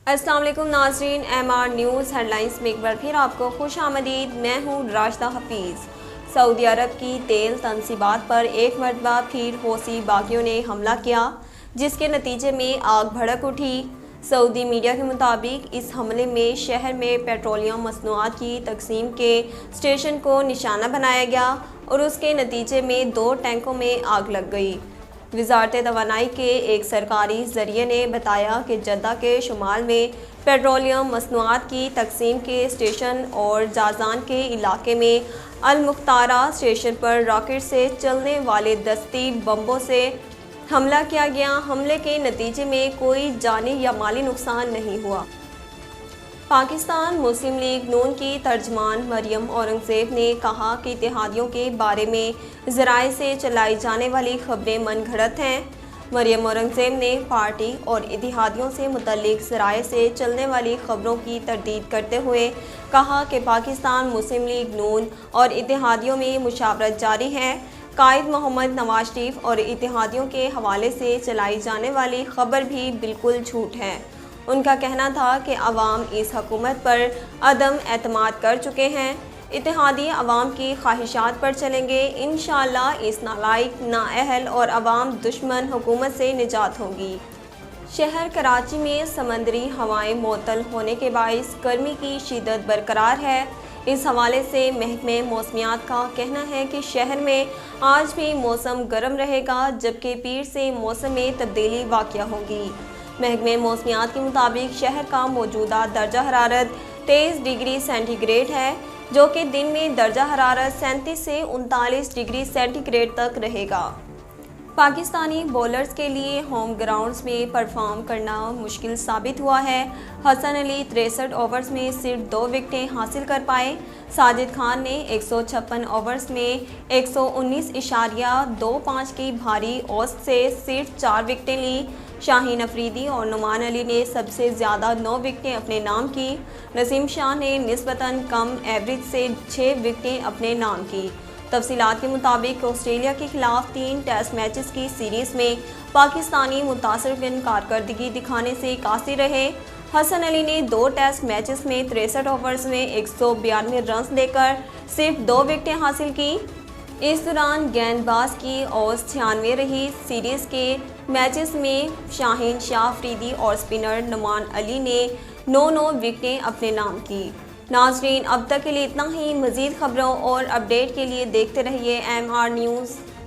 अस्सलाम वालेकुम नाज़रीन, MR न्यूज़ हेडलाइंस में एक बार फिर आपको खुश आमदीद। मैं हूँ राशिदा हफीज़। सऊदी अरब की तेल तनसीबात पर एक मरतबा फिर हौसी बागियों ने हमला किया, जिसके नतीजे में आग भड़क उठी। सऊदी मीडिया के मुताबिक इस हमले में शहर में पेट्रोलियम मसनूआत की तकसीम के स्टेशन को निशाना बनाया गया और उसके नतीजे में 2 टैंकों में आग लग गई। वजारत तवानाई के एक सरकारी जरिए ने बताया कि जद्दा के शुमाल में पेट्रोलियम मसनूआत की तकसीम के स्टेशन और जाजान के इलाके में अल मुख्तारा स्टेशन पर रॉकेट से चलने वाले दस्ती बम्बों से हमला किया गया। हमले के नतीजे में कोई जानी या माली नुकसान नहीं हुआ। पाकिस्तान मुस्लिम लीग नून की तर्जमान मरियम औरंगज़ेब ने कहा कि इत्तेहादियों के बारे में ज़राए से चलाई जाने वाली खबरें मनगढ़ंत हैं। मरियम औरंगज़ेब ने पार्टी और इत्तेहादियों से मुतल्लिक ज़राए से चलने वाली खबरों की तरदीद करते हुए कहा कि पाकिस्तान मुस्लिम लीग नून और इत्तेहादियों में मुशावरत जारी है। कायद मोहम्मद नवाज शरीफ और इत्तेहादियों के हवाले से चलाई जाने वाली खबर भी बिल्कुल झूठ है। उनका कहना था कि अवाम इस हुकूमत पर अदम एतमाद कर चुके हैं। इत्तेहादी अवाम की ख्वाहिशात पर चलेंगे। इंशाअल्लाह इस नालायक, नाअहल और अवाम दुश्मन हुकूमत से निजात होगी। शहर कराची में समंदरी हवाएं मुअत्तल होने के बाइस गर्मी की शिद्दत बरकरार है। इस हवाले से महकमे मौसमियात का कहना है कि शहर में आज भी मौसम गर्म रहेगा, जबकि पीर से मौसम में तब्दीली वाक़या होगी। महकमे मौसमियात के मुताबिक शहर का मौजूदा दर्जा हरारत 23 डिग्री सेंटीग्रेड है, जो कि दिन में दर्जा हरारत 37 से 39 डिग्री सेंटीग्रेड तक रहेगा। पाकिस्तानी बॉलर्स के लिए होम ग्राउंड्स में परफॉर्म करना मुश्किल साबित हुआ है। हसन अली 63 ओवर्स में सिर्फ 2 विकेटें हासिल कर पाए। साजिद खान ने 156 ओवर्स में 119.25 की भारी औसत से सिर्फ 4 विकेटें ली। शाहीन अफरीदी और नुमान अली ने सबसे ज़्यादा 9 विकेटें अपने नाम की। नसीम शाह ने निस्बतन कम एवरेज से 6 विकेटें अपने नाम की। तफसीलात के मुताबिक ऑस्ट्रेलिया के खिलाफ 3 टेस्ट मैचेस की सीरीज़ में पाकिस्तानी मुतासरिफिन कारकर्दगी दिखाने से कासिर रहे। हसन अली ने 2 टेस्ट मैचेस में 63 ओवर्स में 192 रन देकर सिर्फ 2 विकेटें हासिल की। इस दौरान गेंदबाज की औसत 96 रही। सीरीज़ के मैचेस में शाहीन शाह अफरीदी और स्पिनर नुमान अली ने 9 विकेटें अपने नाम की। नाज़रीन, अब तक के लिए इतना ही। मज़ीद खबरों और अपडेट के लिए देखते रहिए MR न्यूज़।